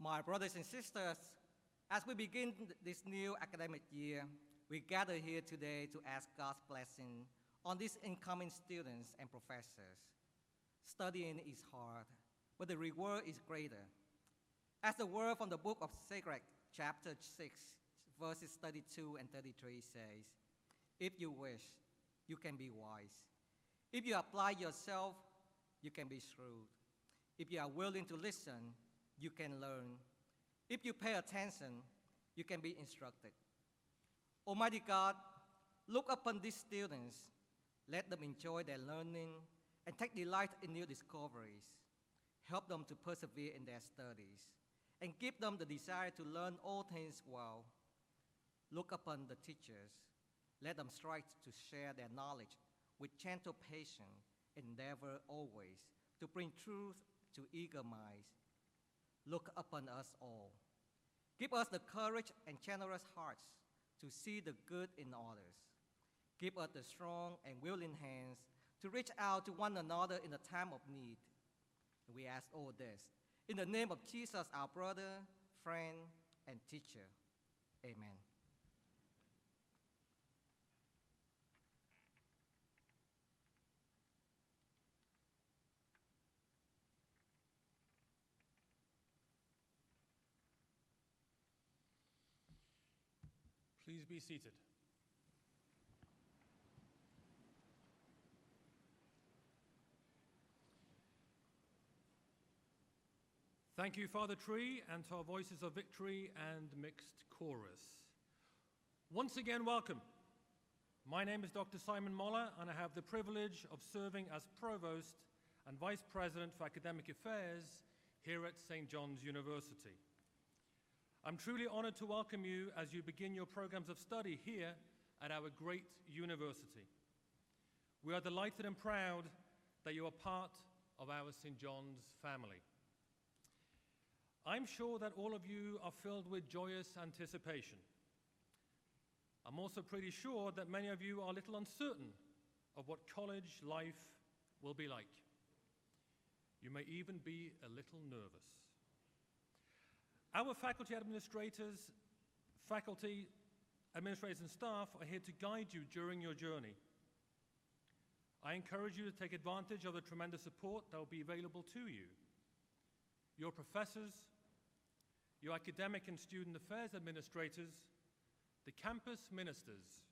My brothers and sisters, as we begin this new academic year, we gather here today to ask God's blessing on these incoming students and professors. Studying is hard, but the reward is greater. As the word from the book of Sirach, chapter 6, verses 32 and 33 says, if you wish, you can be wise. If you apply yourself, you can be shrewd. If you are willing to listen, you can learn. If you pay attention, you can be instructed. Almighty God, look upon these students. Let them enjoy their learning and take delight in new discoveries. Help them to persevere in their studies and give them the desire to learn all things well. Look upon the teachers. Let them strive to share their knowledge with gentle patience, endeavor always to bring truth to eager minds. Look upon us all. Give us the courage and generous hearts to see the good in others. Give us the strong and willing hands to reach out to one another in a time of need. We ask all this in the name of Jesus, our brother, friend, and teacher. Amen. Please be seated. Thank you, Father Tree, and to our Voices of Victory and Mixed Chorus. Once again, welcome. My name is Dr. Simon Moller, and I have the privilege of serving as Provost and Vice President for Academic Affairs here at St. John's University. I'm truly honored to welcome you as you begin your programs of study here at our great university. We are delighted and proud that you are part of our St. John's family. I'm sure that all of you are filled with joyous anticipation. I'm also pretty sure that many of you are a little uncertain of what college life will be like. You may even be a little nervous. Our faculty administrators and staff are here to guide you during your journey. I encourage you to take advantage of the tremendous support that will be available to you. Your professors, your academic and student affairs administrators, the campus ministers,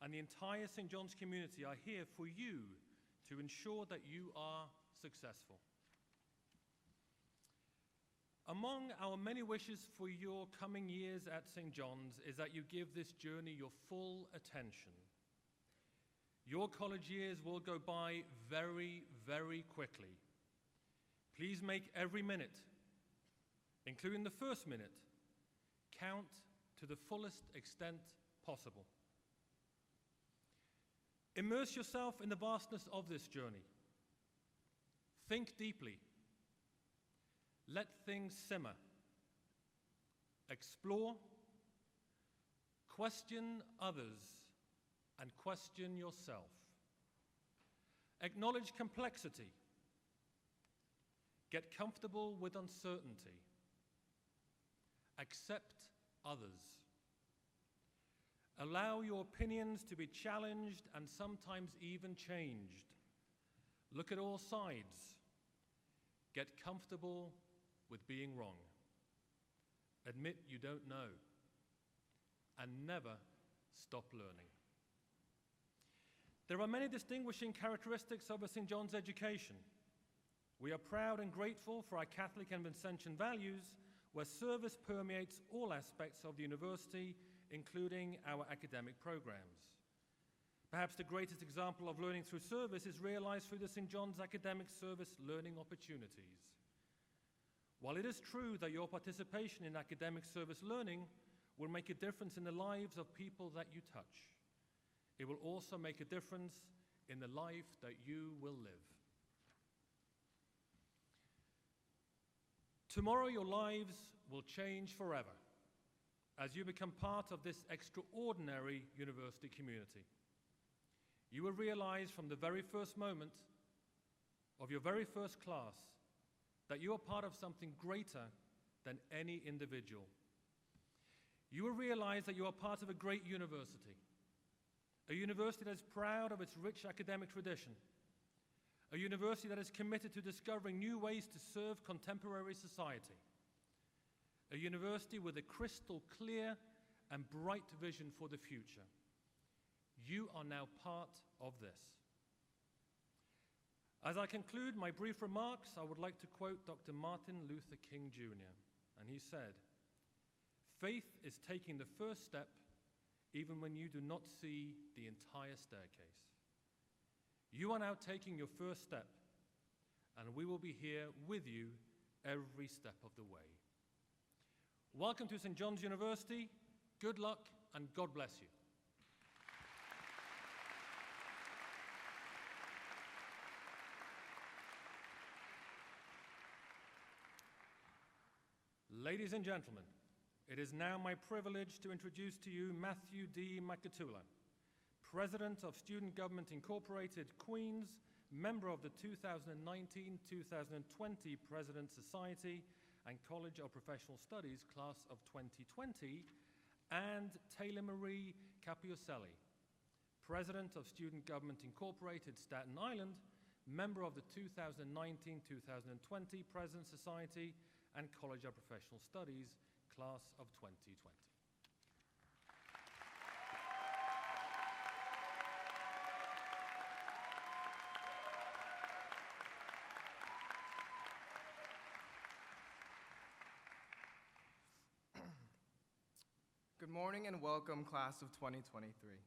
and the entire St. John's community are here for you to ensure that you are successful. Among our many wishes for your coming years at St. John's is that you give this journey your full attention. Your college years will go by very, very quickly. Please make every minute, including the first minute, count to the fullest extent possible. Immerse yourself in the vastness of this journey. Think deeply. Let things simmer. Explore, question others, and question yourself. Acknowledge complexity. Get comfortable with uncertainty. Accept others. Allow your opinions to be challenged and sometimes even changed. Look at all sides. Get comfortable with being wrong. Admit you don't know. And never stop learning. There are many distinguishing characteristics of a St. John's education. We are proud and grateful for our Catholic and Vincentian values, where service permeates all aspects of the university, including our academic programs. Perhaps the greatest example of learning through service is realized through the St. John's Academic Service learning opportunities. While it is true that your participation in academic service learning will make a difference in the lives of people that you touch, it will also make a difference in the life that you will live. Tomorrow your lives will change forever as you become part of this extraordinary university community. You will realize from the very first moment of your very first class that you are part of something greater than any individual. You will realize that you are part of a great university, a university that is proud of its rich academic tradition, a university that is committed to discovering new ways to serve contemporary society, a university with a crystal clear and bright vision for the future. You are now part of this. As I conclude my brief remarks, I would like to quote Dr. Martin Luther King Jr., and he said, "Faith is taking the first step even when you do not see the entire staircase." You are now taking your first step, and we will be here with you every step of the way. Welcome to St. John's University. Good luck, and God bless you. Ladies and gentlemen, it is now my privilege to introduce to you Matthew D. Makatula, President of Student Government Incorporated, Queens, member of the 2019-2020 President's Society and College of Professional Studies Class of 2020, and Taylor Marie Capiuselli, President of Student Government Incorporated, Staten Island, member of the 2019-2020 President's Society and College of Professional Studies, Class of 2020. Good morning and welcome, Class of 2023.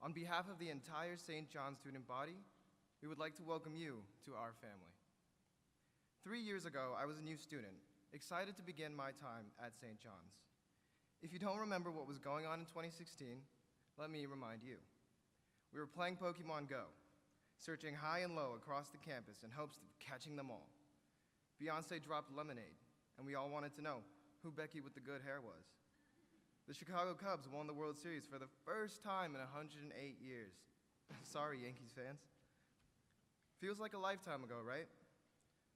On behalf of the entire St. John's student body, we would like to welcome you to our family. 3 years ago, I was a new student, excited to begin my time at St. John's. If you don't remember what was going on in 2016, let me remind you. We were playing Pokemon Go, searching high and low across the campus in hopes of catching them all. Beyonce dropped Lemonade, and we all wanted to know who Becky with the good hair was. The Chicago Cubs won the World Series for the first time in 108 years. Sorry, Yankees fans. Feels like a lifetime ago, right?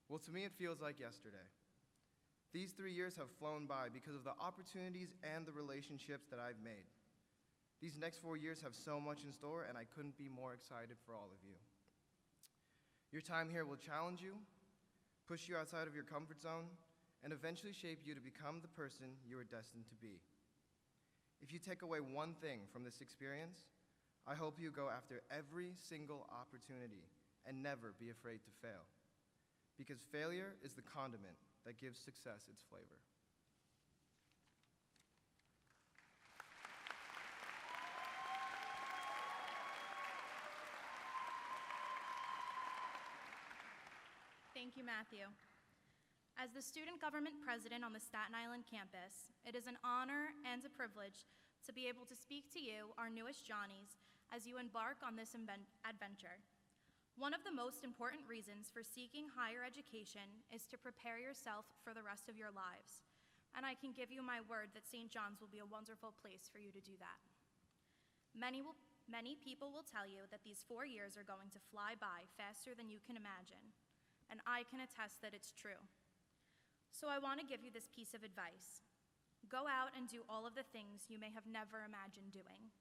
Well, to me, it feels like yesterday. These 3 years have flown by because of the opportunities and the relationships that I've made. These next 4 years have so much in store, and I couldn't be more excited for all of you. Your time here will challenge you, push you outside of your comfort zone, and eventually shape you to become the person you are destined to be. If you take away one thing from this experience, I hope you go after every single opportunity and never be afraid to fail. Because failure is the condiment that gives success its flavor. Thank you, Matthew. As the student government president on the Staten Island campus, it is an honor and a privilege to be able to speak to you, our newest Johnnies, as you embark on this adventure. One of the most important reasons for seeking higher education is to prepare yourself for the rest of your lives. And I can give you my word that St. John's will be a wonderful place for you to do that. Many people will tell you that these 4 years are going to fly by faster than you can imagine. And I can attest that it's true. So I want to give you this piece of advice. Go out and do all of the things you may have never imagined doing.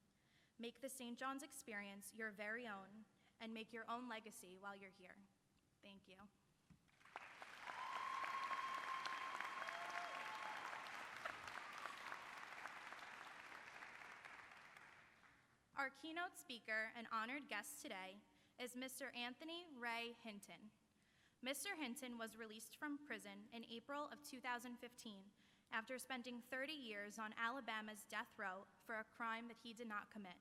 Make the St. John's experience your very own, and make your own legacy while you're here. Thank you. Our keynote speaker and honored guest today is Mr. Anthony Ray Hinton. Mr. Hinton was released from prison in April of 2015 after spending 30 years on Alabama's death row for a crime that he did not commit.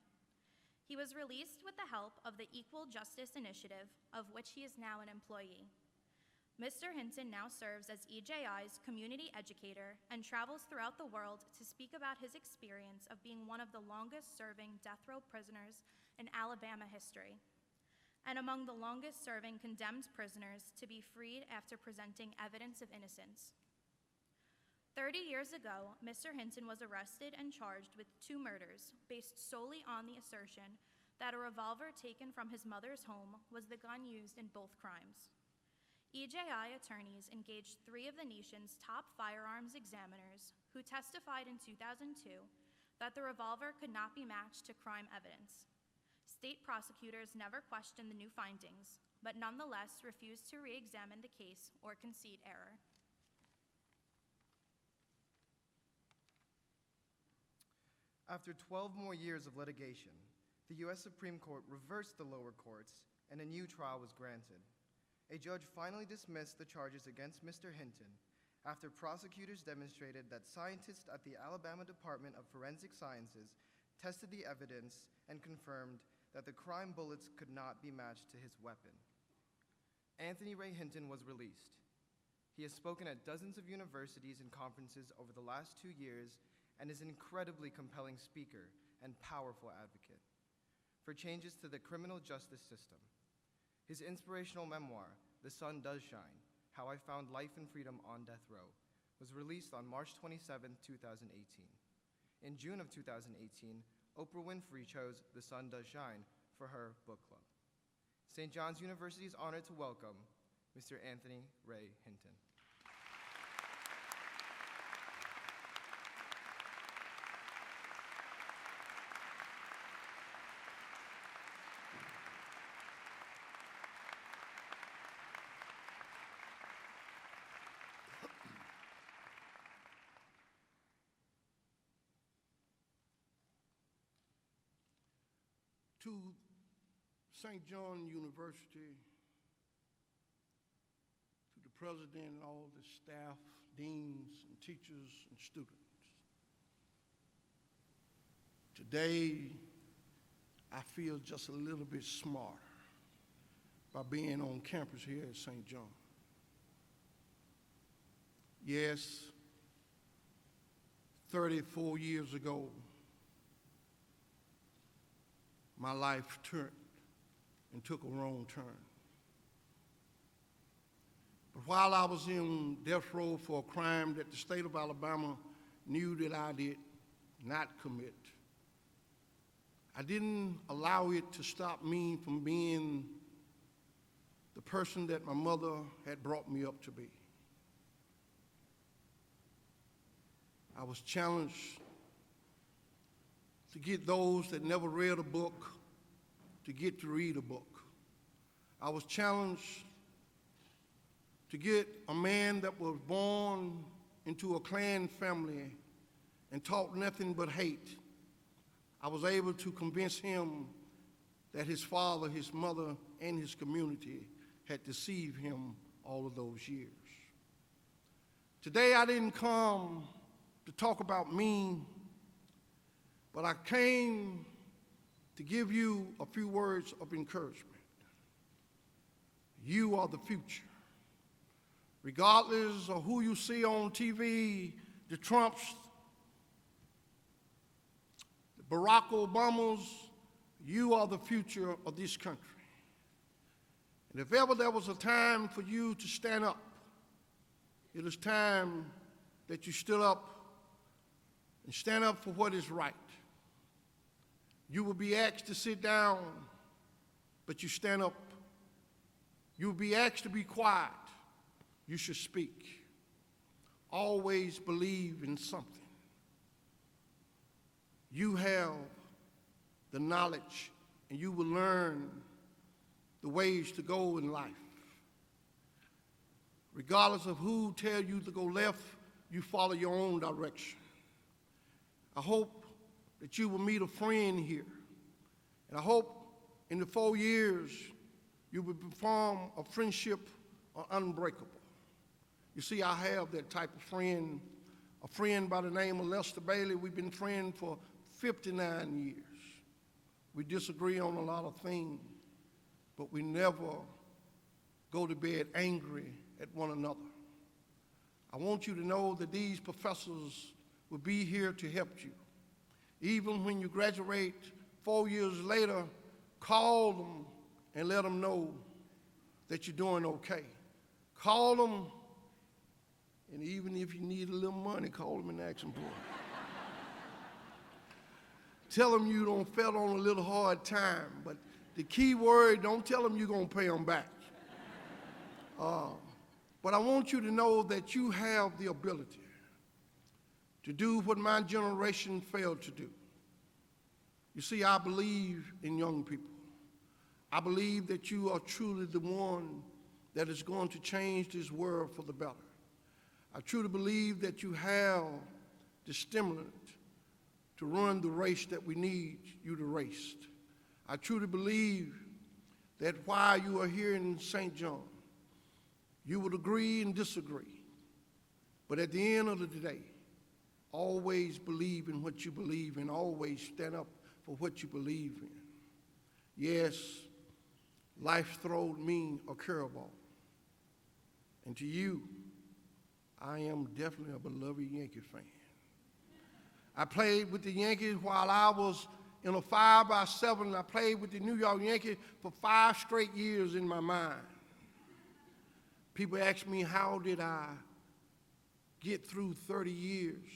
He was released with the help of the Equal Justice Initiative, of which he is now an employee. Mr. Hinton now serves as EJI's community educator and travels throughout the world to speak about his experience of being one of the longest-serving death row prisoners in Alabama history, and among the longest-serving condemned prisoners to be freed after presenting evidence of innocence. 30 years ago, Mr. Hinton was arrested and charged with 2 murders based solely on the assertion that a revolver taken from his mother's home was the gun used in both crimes. EJI attorneys engaged 3 of the nation's top firearms examiners who testified in 2002 that the revolver could not be matched to crime evidence. State prosecutors never questioned the new findings, but nonetheless refused to re-examine the case or concede error. After 12 more years of litigation, the U.S. Supreme Court reversed the lower courts and a new trial was granted. A judge finally dismissed the charges against Mr. Hinton after prosecutors demonstrated that scientists at the Alabama Department of Forensic Sciences tested the evidence and confirmed that the crime bullets could not be matched to his weapon. Anthony Ray Hinton was released. He has spoken at dozens of universities and conferences over the last 2 years and is an incredibly compelling speaker and powerful advocate for changes to the criminal justice system. His inspirational memoir, The Sun Does Shine: How I Found Life and Freedom on Death Row, was released on March 27, 2018. In June of 2018, Oprah Winfrey chose The Sun Does Shine for her book club. St. John's University is honored to welcome Mr. Anthony Ray Hinton. To St. John University, to the president and all the staff, deans and teachers and students. Today, I feel just a little bit smarter by being on campus here at St. John. Yes, 34 years ago, my life turned and took a wrong turn. But while I was in death row for a crime that the state of Alabama knew that I did not commit, I didn't allow it to stop me from being the person that my mother had brought me up to be. I was challenged to get those that never read a book to get to read a book. I was challenged to get a man that was born into a Klan family and taught nothing but hate. I was able to convince him that his father, his mother, and his community had deceived him all of those years. Today I didn't come to talk about me, but I came to give you a few words of encouragement. You are the future. Regardless of who you see on TV, the Trumps, the Barack Obamas, you are the future of this country. And if ever there was a time for you to stand up, it is time that you stood up and stand up for what is right. You will be asked to sit down, but you stand up. You will be asked to be quiet. You should speak. Always believe in something. You have the knowledge, and you will learn the ways to go in life. Regardless of who tells you to go left, you follow your own direction. I hope that you will meet a friend here. And I hope in the 4 years you will form a friendship unbreakable. You see, I have that type of friend, a friend by the name of Lester Bailey. We've been friends for 59 years. We disagree on a lot of things, but we never go to bed angry at one another. I want you to know that these professors will be here to help you. Even when you graduate 4 years later, call them and let them know that you're doing okay. Call them, and even if you need a little money, call them and ask them for it. Tell them you don't felt on a little hard time, but the key word, don't tell them you're going to pay them back. But I want you to know that you have the ability to do what my generation failed to do. You see, I believe in young people. I believe that you are truly the one that is going to change this world for the better. I truly believe that you have the stimulant to run the race that we need you to race. I truly believe that while you are here in St. John, you would agree and disagree. But at the end of the day, always believe in what you believe in. Always stand up for what you believe in. Yes, life throwed me a curveball. And to you, I am definitely a beloved Yankee fan. I played with the Yankees while I was in a 5x7. I played with the New York Yankees for 5 straight years in my mind. People ask me, how did I get through 30 years?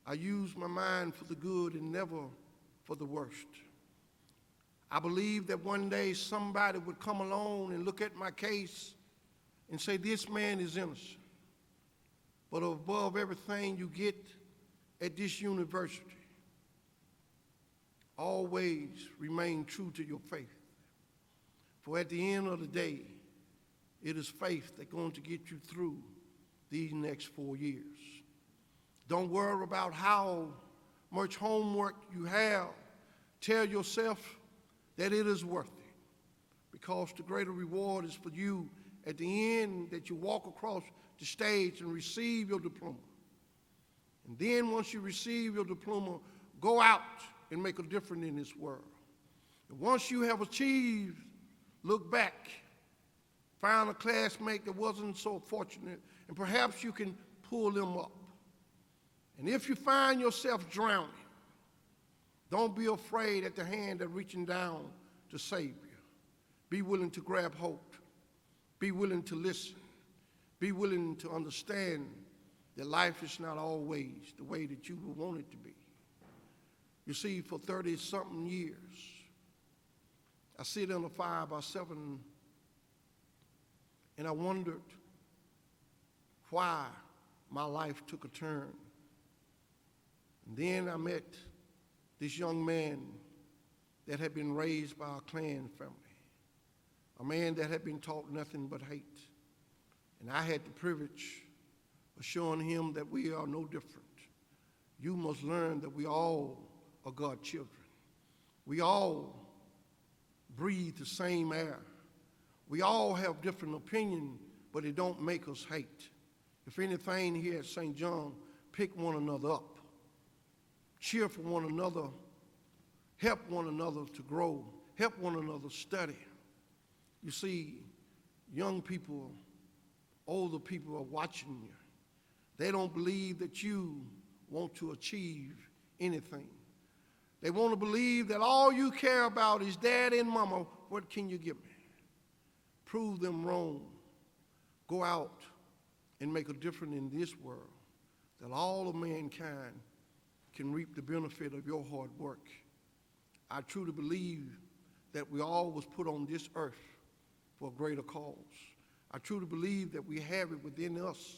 I used my mind for the good and never for the worst. I believe that one day somebody would come along and look at my case and say, this man is innocent. But above everything you get at this university, always remain true to your faith. For at the end of the day, it is faith that's going to get you through these next 4 years. Don't worry about how much homework you have. Tell yourself that it is worth it, because the greater reward is for you at the end, that you walk across the stage and receive your diploma. And then once you receive your diploma, go out and make a difference in this world. And once you have achieved, look back, find a classmate that wasn't so fortunate, and perhaps you can pull them up. And if you find yourself drowning, don't be afraid at the hand that's reaching down to save you. Be willing to grab hold. Be willing to listen. Be willing to understand that life is not always the way that you would want it to be. You see, for 30-something years, I sit in a 5x7, and I wondered why my life took a turn. And then I met this young man that had been raised by a Klan family, a man that had been taught nothing but hate. And I had the privilege of showing him that we are no different. You must learn that we all are God's children. We all breathe the same air. We all have different opinions, but it don't make us hate. If anything, here at St. John, pick one another up. Cheer for one another. Help one another to grow. Help one another study. You see, young people, older people are watching you. They don't believe that you want to achieve anything. They want to believe that all you care about is dad and mama. What can you give me? Prove them wrong. Go out and make a difference in this world, that all of mankind can reap the benefit of your hard work. I truly believe that we all was put on this earth for a greater cause. I truly believe that we have it within us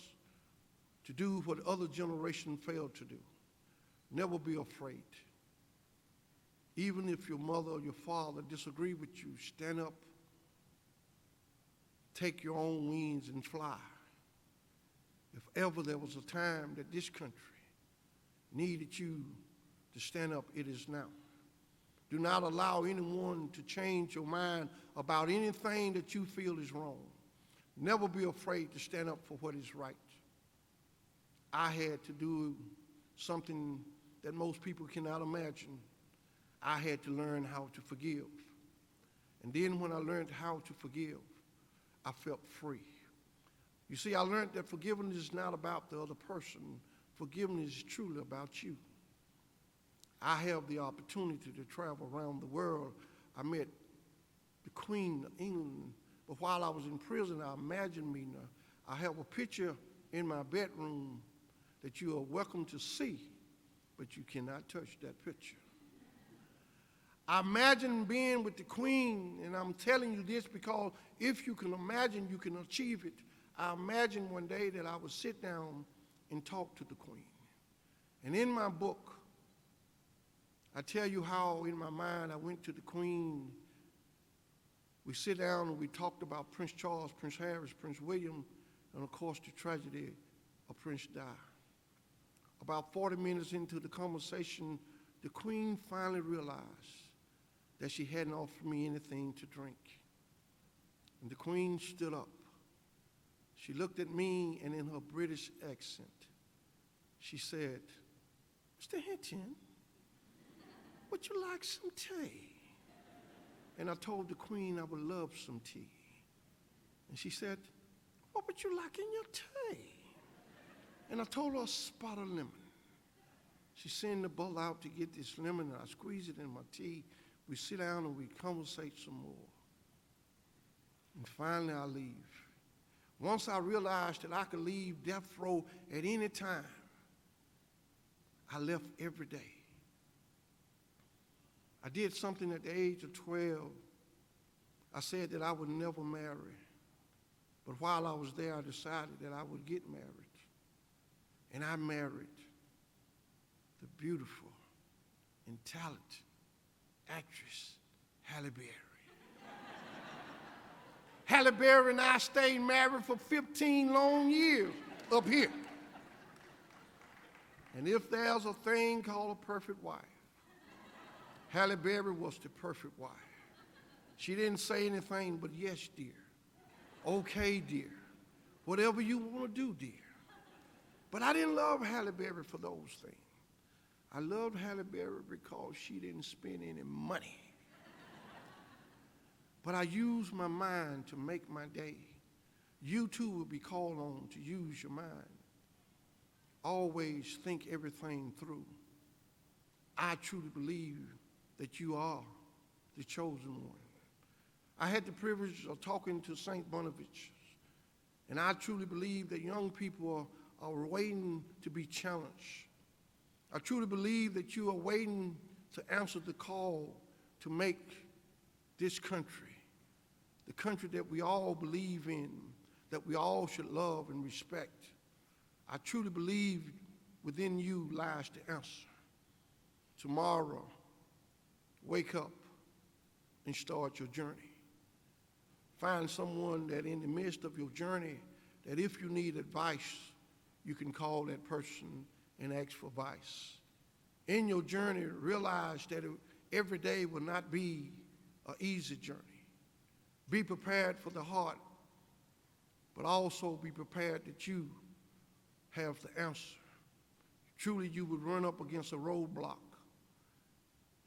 to do what other generations failed to do. Never be afraid. Even if your mother or your father disagree with you, stand up, take your own wings and fly. If ever there was a time that this country needed you to stand up, it is now. Do not allow anyone to change your mind about anything that you feel is wrong. Never be afraid to stand up for what is right. I had to do something that most people cannot imagine. I had to learn how to forgive. And then when I learned how to forgive, I felt free. You see, I learned that forgiveness is not about the other person. Forgiveness is truly about you. I have the opportunity to travel around the world. I met the Queen of England, but while I was in prison, I imagined me. I have a picture in my bedroom that you are welcome to see, but you cannot touch that picture. I imagine being with the Queen, and I'm telling you this because if you can imagine, you can achieve it. I imagined one day that I would sit down and talk to the Queen. And in my book, I tell you how in my mind I went to the Queen. We sit down and we talked about Prince Charles, Prince Harris, Prince William, and of course the tragedy of Prince Di. About 40 minutes into the conversation, the Queen finally realized that she hadn't offered me anything to drink. And the Queen stood up. She looked at me, and in her British accent, she said, "Mr. Hinton, would you like some tea?" And I told the Queen I would love some tea. And she said, "What would you like in your tea?" And I told her a spot of lemon. She sent the bowl out to get this lemon, and I squeeze it in my tea. We sit down and we conversate some more. And finally I leave. Once I realized that I could leave death row at any time, I left every day. I did something at the age of 12. I said that I would never marry. But while I was there, I decided that I would get married. And I married the beautiful and talented actress, Halle Berry. Halle Berry and I stayed married for 15 long years up here. And if there's a thing called a perfect wife, Halle Berry was the perfect wife. She didn't say anything but yes, dear. Okay, dear. Whatever you want to do, dear. But I didn't love Halle Berry for those things. I loved Halle Berry because she didn't spend any money. But I used my mind to make my day. You too will be called on to use your mind. Always think everything through. I truly believe that you are the chosen one. I had the privilege of talking to St. Bonaventure, and I truly believe that young people are waiting to be challenged. I truly believe that you are waiting to answer the call to make this country, the country that we all believe in, that we all should love and respect. I truly believe within you lies the answer. Tomorrow, wake up and start your journey. Find someone that in the midst of your journey, that if you need advice, you can call that person and ask for advice. In your journey, realize that every day will not be an easy journey. Be prepared for the heart, but also be prepared that you have the answer. Truly, you would run up against a roadblock.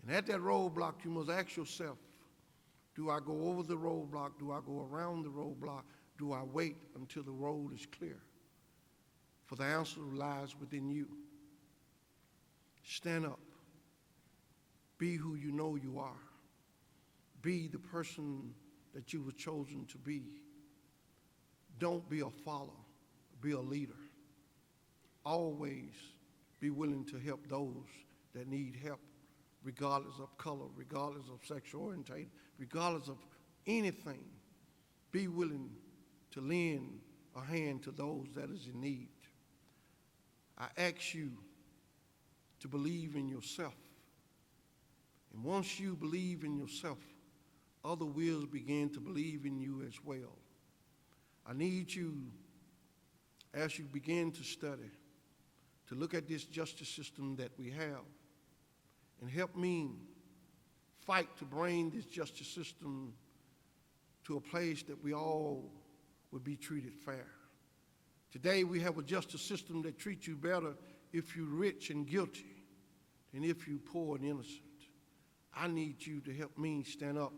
And at that roadblock, you must ask yourself, do I go over the roadblock? Do I go around the roadblock? Do I wait until the road is clear? For the answer lies within you. Stand up. Be who you know you are. Be the person that you were chosen to be. Don't be a follower. Be a leader. Always be willing to help those that need help, regardless of color, regardless of sexual orientation, regardless of anything. Be willing to lend a hand to those that is in need. I ask you to believe in yourself. And once you believe in yourself, other wills begin to believe in you as well. I need you, as you begin to study, to look at this justice system that we have and help me fight to bring this justice system to a place that we all would be treated fair. Today we have a justice system that treats you better if you're rich and guilty than if you're poor and innocent. I need you to help me stand up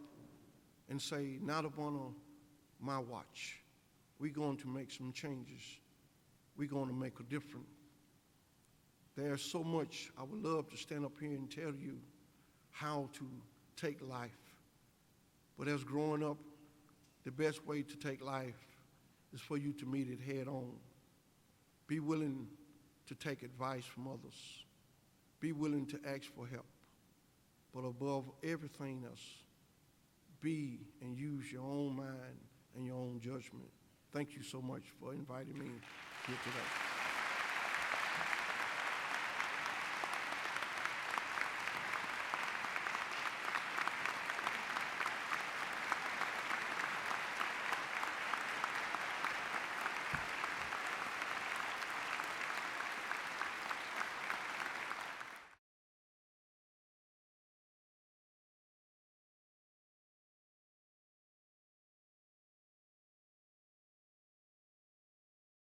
and say, not upon my watch. We're going to make some changes. We're going to make a difference. There's so much I would love to stand up here and tell you how to take life. But as growing up, the best way to take life is for you to meet it head on. Be willing to take advice from others. Be willing to ask for help. But above everything else, be and use your own mind and your own judgment. Thank you so much for inviting me here today.